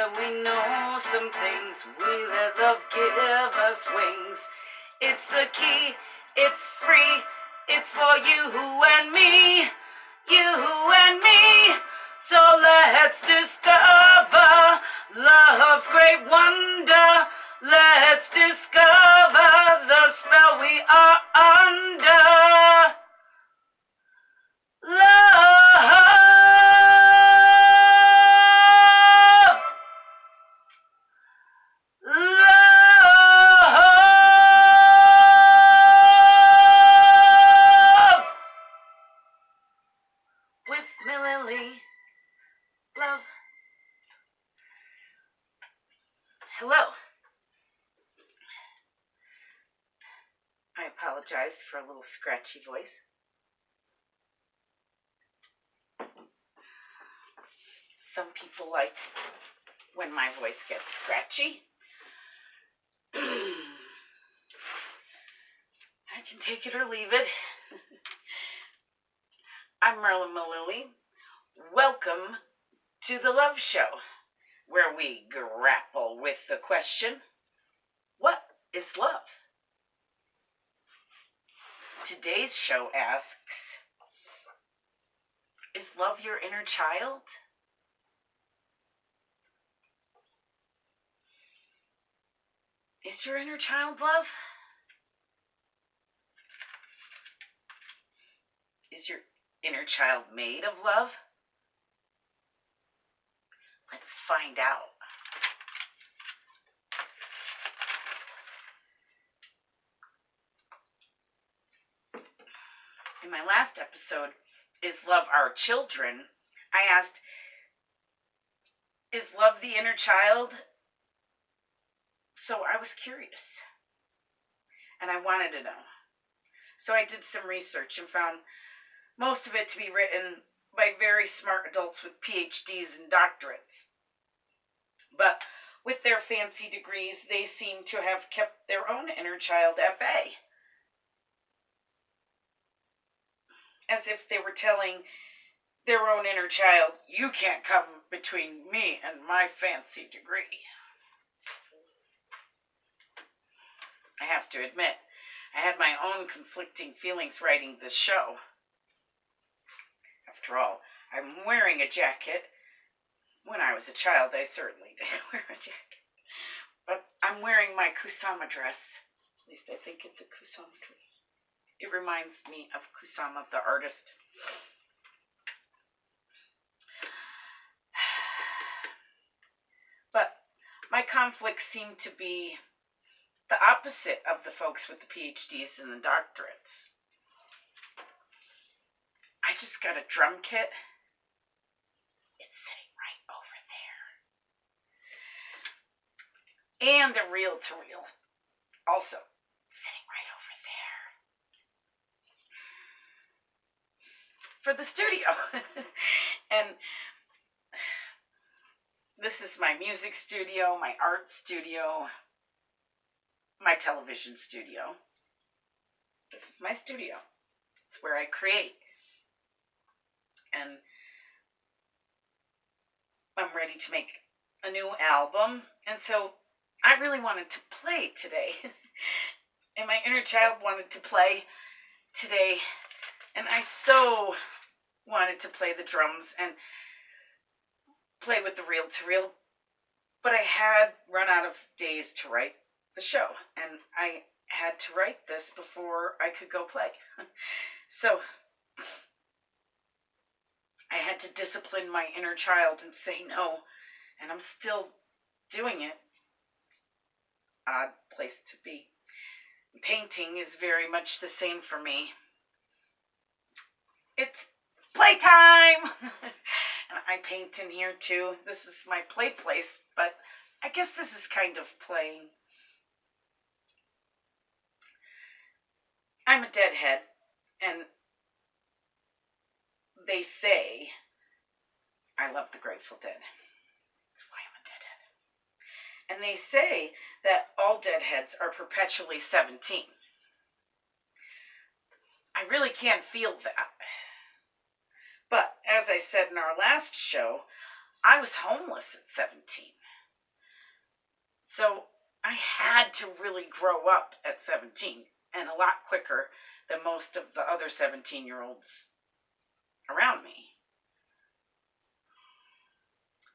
when we know some things, we let love give us wings. It's the key, it's free, it's for you and me, you and me. So let's discover love's great wonder. Let's discover the spell we are under. Love. With Mililli. Love. Hello. I apologize for a little scratchy voice. Some people like when my voice gets scratchy. I can take it or leave it. I'm Merlin Mililli. Welcome to the Love Show, where we grapple with the question, what is love? Today's show asks, is love your inner child? Is your inner child love? Is your inner child made of love? Let's find out. In my last episode, Is Love Our Children? I asked, is love the inner child? So I was curious, and I wanted to know. So I did some research and found most of it to be written by very smart adults with PhDs and doctorates. But with their fancy degrees, they seem to have kept their own inner child at bay. As if they were telling their own inner child, you can't come between me and my fancy degree. I have to admit, I had my own conflicting feelings writing this show. After all, I'm wearing a jacket. When I was a child, I certainly didn't wear a jacket. But I'm wearing my Kusama dress. At least I think it's a Kusama dress. It reminds me of Kusama, the artist. But my conflicts seem to be the opposite of the folks with the PhDs and the doctorates. I just got a drum kit. It's sitting right over there. And a reel-to-reel. Also sitting right over there. For the studio. And this is my music studio, my art studio, my television studio. This is my studio. It's where I create. And I'm ready to make a new album. And so I really wanted to play today. And my inner child wanted to play today. And I so wanted to play the drums and play with the reel-to-reel. But I had run out of days to write the show, and I had to write this before I could go play. So I had to discipline my inner child and say no, and I'm still doing it. Odd place to be. Painting is very much the same for me. It's playtime! And I paint in here too. This is my play place, but I guess this is kind of playing. I'm a deadhead, and they say I love the Grateful Dead. That's why I'm a deadhead. And they say that all deadheads are perpetually 17. I really can't feel that. But as I said in our last show, I was homeless at 17. So I had to really grow up at 17, and a lot quicker than most of the other 17-year-olds around me.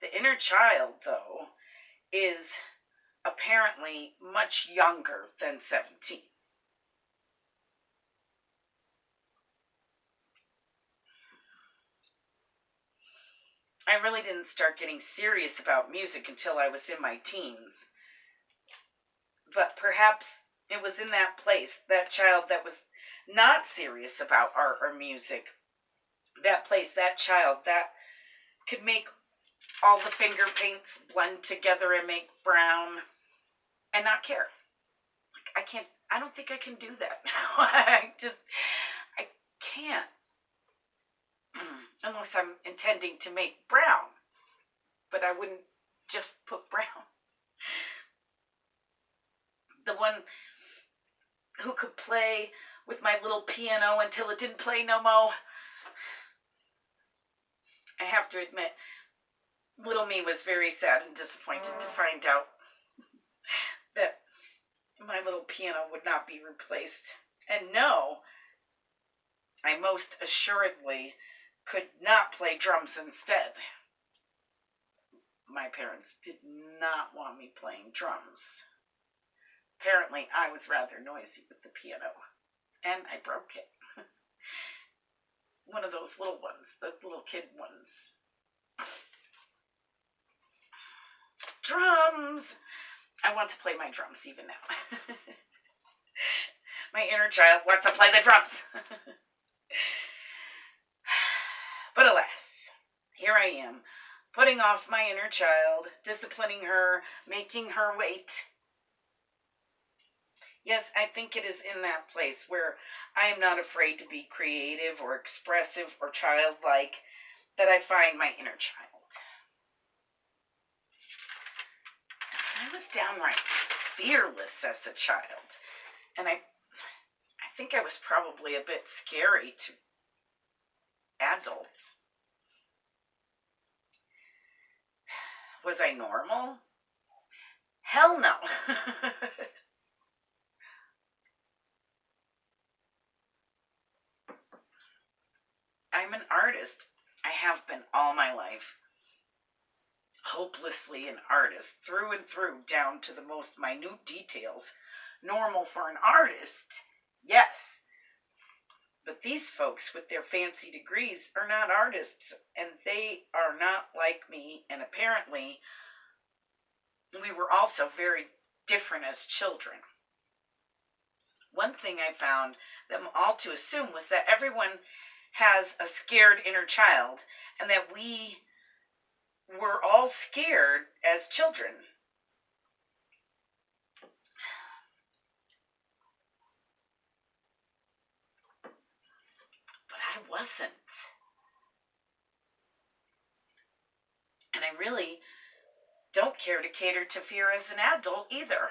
The inner child, though, is apparently much younger than 17. I really didn't start getting serious about music until I was in my teens. But perhaps it was in that place, that child that was not serious about art or music, that place, that child that could make all the finger paints blend together and make brown and not care. I don't think I can do that now. I can't. Unless I'm intending to make brown. But I wouldn't just put brown. The one who could play with my little piano until it didn't play no more. I have to admit, little me was very sad and disappointed to find out that my little piano would not be replaced. And no, I most assuredly could not play drums instead. My parents did not want me playing drums. Apparently, I was rather noisy with the piano, and I broke it. One of those little ones, the little kid ones. Drums! I want to play my drums even now. My inner child wants to play the drums. But alas, here I am, putting off my inner child, disciplining her, making her wait. Yes, I think it is in that place where I am not afraid to be creative or expressive or childlike that I find my inner child. I was downright fearless as a child, and I think I was probably a bit scary to adults. Was I normal? Hell no. I'm an artist. I have been all my life. Hopelessly an artist, through and through, down to the most minute details. Normal for an artist, yes. But these folks with their fancy degrees are not artists, and they are not like me, and apparently we were also very different as children. One thing I found them all to assume was that everyone has a scared inner child, and that we were all scared as children. But I wasn't. And I really don't care to cater to fear as an adult either.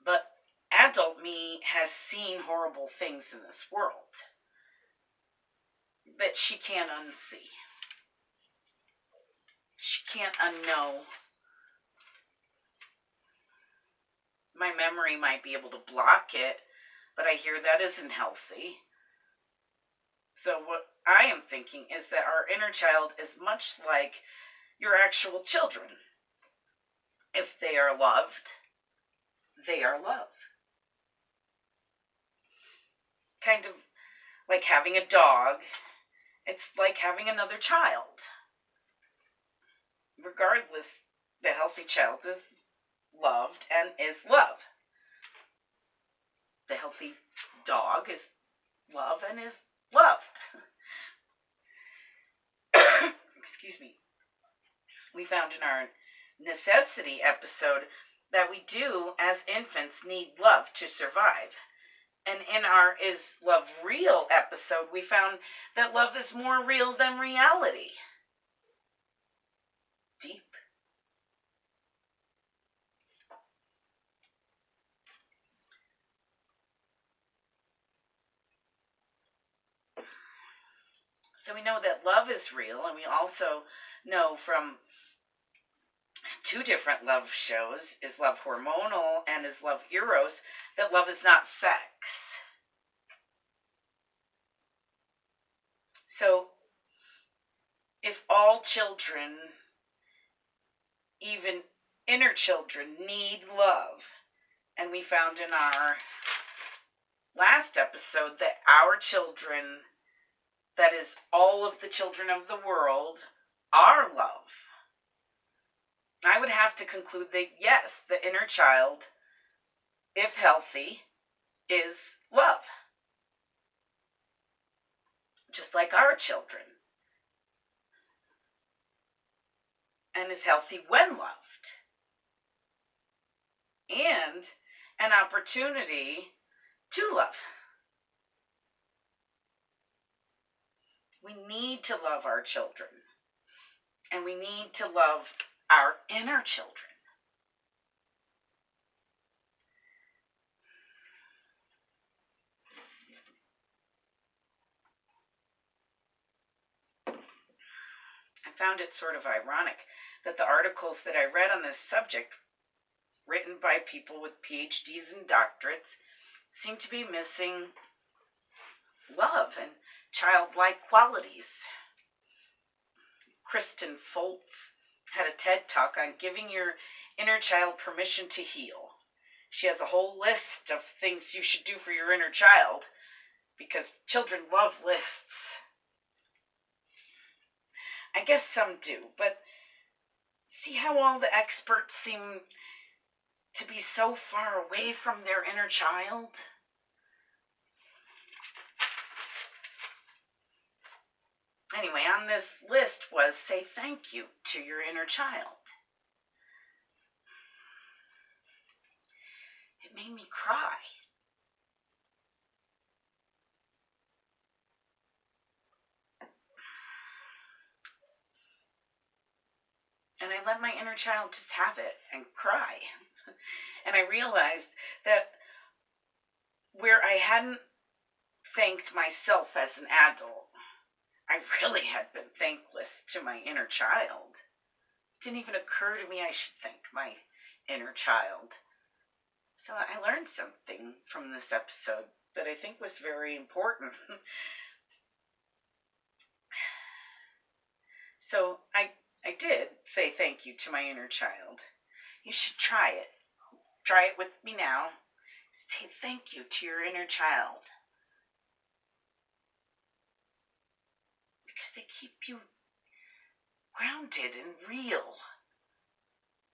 But adult me has seen horrible things in this world that she can't unsee. She can't unknow. My memory might be able to block it, but I hear that isn't healthy. So what I am thinking is that our inner child is much like your actual children. If they are loved, they are loved. Kind of like having a dog. It's like having another child. Regardless, the healthy child is loved and is love. The healthy dog is love and is loved. Excuse me. We found in our necessity episode that we do, as infants, need love to survive. And in our Is Love Real episode, we found that love is more real than reality. Deep. So we know that love is real, and we also know from two different love shows. Is love hormonal and is love eros? That love is not sex. So if all children, even inner children, need love, and we found in our last episode that our children, that is all of the children of the world, are love, I would have to conclude that yes, the inner child, if healthy, is love. Just like our children. And is healthy when loved. And an opportunity to love. We need to love our children. And we need to love our inner children. I found it sort of ironic that the articles that I read on this subject, written by people with PhDs and doctorates, seem to be missing love and childlike qualities. Kristen Foltz had a TED Talk on giving your inner child permission to heal. She has a whole list of things you should do for your inner child, because children love lists. I guess some do, but see how all the experts seem to be so far away from their inner child? Anyway, on this list was say thank you to your inner child. It made me cry. And I let my inner child just have it and cry. And I realized that where I hadn't thanked myself as an adult, I really had been thankless to my inner child. It didn't even occur to me I should thank my inner child. So I learned something from this episode that I think was very important. So I did say thank you to my inner child. You should try it. Try it with me now. Say thank you to your inner child. Because they keep you grounded and real.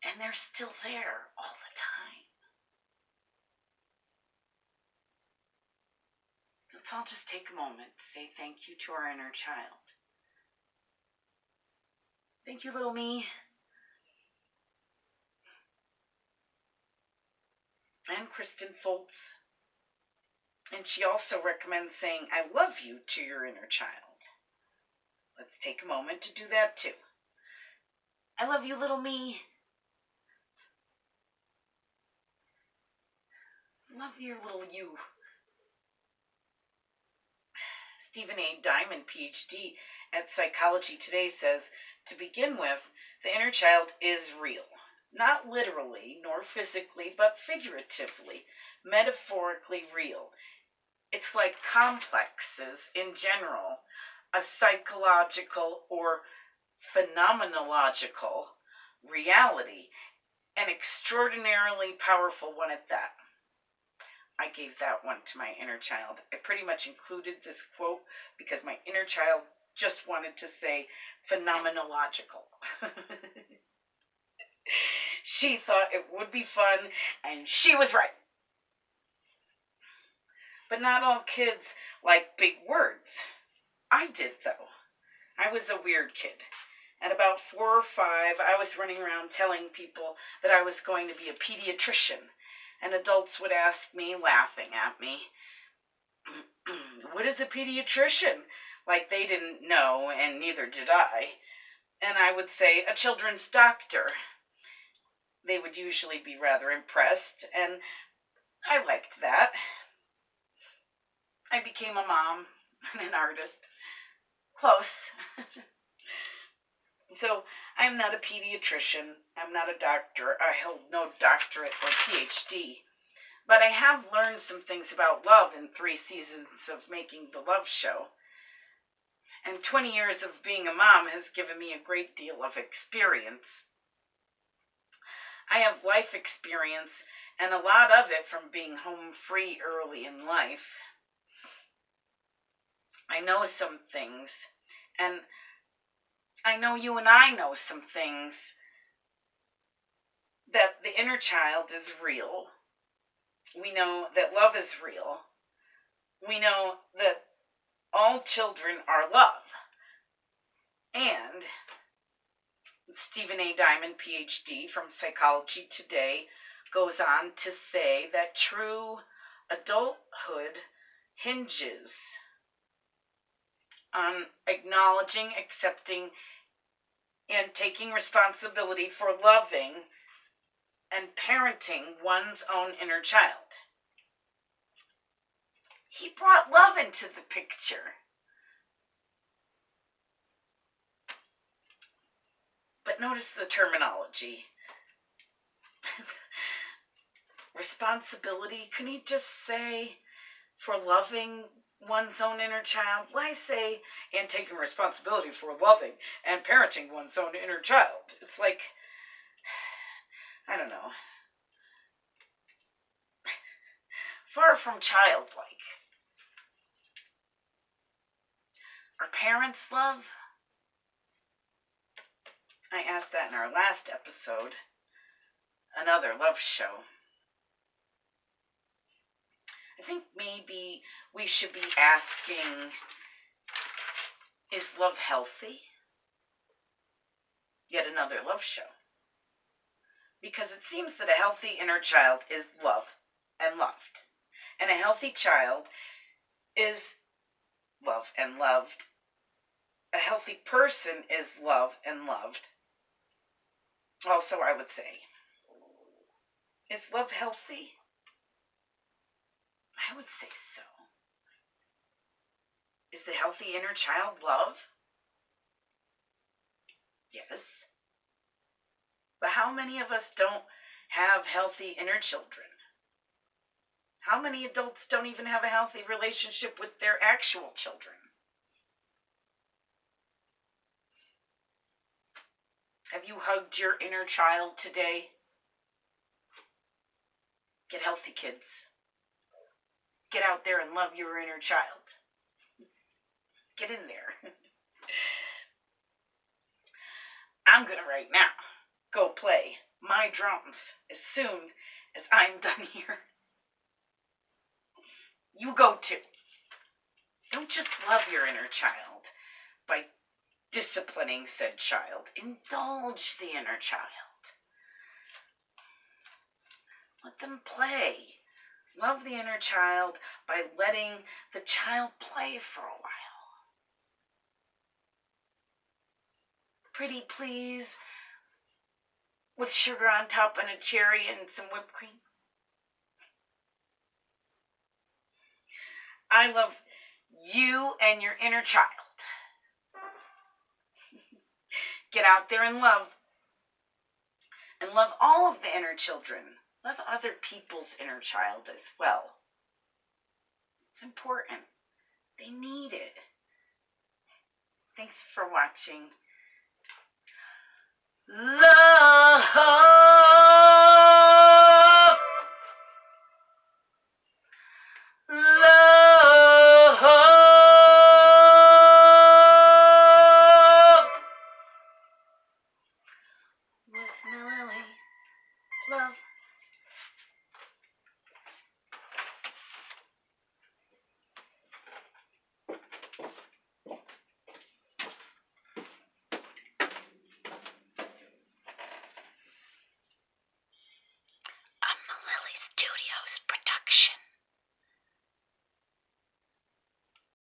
And they're still there all the time. Let's all just take a moment to say thank you to our inner child. Thank you, little me. And Kristen Foltz. And she also recommends saying, I love you to your inner child. Let's take a moment to do that too. I love you, little me. Love your little you. Stephen A. Diamond, PhD at Psychology Today, says, to begin with, the inner child is real. Not literally, nor physically, but figuratively, metaphorically real. It's like complexes in general, a psychological or phenomenological reality, an extraordinarily powerful one at that. I gave that one to my inner child. I pretty much included this quote because my inner child just wanted to say phenomenological. She thought it would be fun, and she was right. But not all kids like big words. I did, though. I was a weird kid. At about 4 or 5, I was running around telling people that I was going to be a pediatrician. And adults would ask me, laughing at me, what is a pediatrician? Like they didn't know, and neither did I. And I would say, a children's doctor. They would usually be rather impressed, and I liked that. I became a mom and an artist. Close. So I'm not a pediatrician. I'm not a doctor. I hold no doctorate or PhD. But I have learned some things about love in 3 seasons of making the Love Show. And 20 years of being a mom has given me a great deal of experience. I have life experience, and a lot of it from being home free early in life. I know some things, and I know you and I know some things, that the inner child is real. We know that love is real. We know that all children are love. And Stephen A. Diamond, PhD, from Psychology Today, goes on to say that true adulthood hinges on acknowledging, accepting, and taking responsibility for loving and parenting one's own inner child. He brought love into the picture. But notice the terminology. Responsibility, couldn't he just say for loving one's own inner child? Why say, and taking responsibility for loving and parenting one's own inner child? It's like, I don't know. Far from childlike. Are parents love? I asked that in our last episode, another love show. I think maybe we should be asking, is love healthy? Yet another love show. Because it seems that a healthy inner child is love and loved. And a healthy child is love and loved. A healthy person is love and loved. Also, I would say, is love healthy? I would say so. Is the healthy inner child love? Yes. But how many of us don't have healthy inner children? How many adults don't even have a healthy relationship with their actual children? Have you hugged your inner child today? Get healthy, kids. Get out there and love your inner child. Get in there. I'm going to right now go play my drums as soon as I'm done here. You go too. Don't just love your inner child by disciplining said child. Indulge the inner child. Let them play. Love the inner child by letting the child play for a while. Pretty please, with sugar on top and a cherry and some whipped cream. I love you and your inner child. Get out there and love. And love all of the inner children. Love other people's inner child as well. It's important. They need it. Thanks for watching. Love. Love. With Mililli. Love. A MililliStudios production.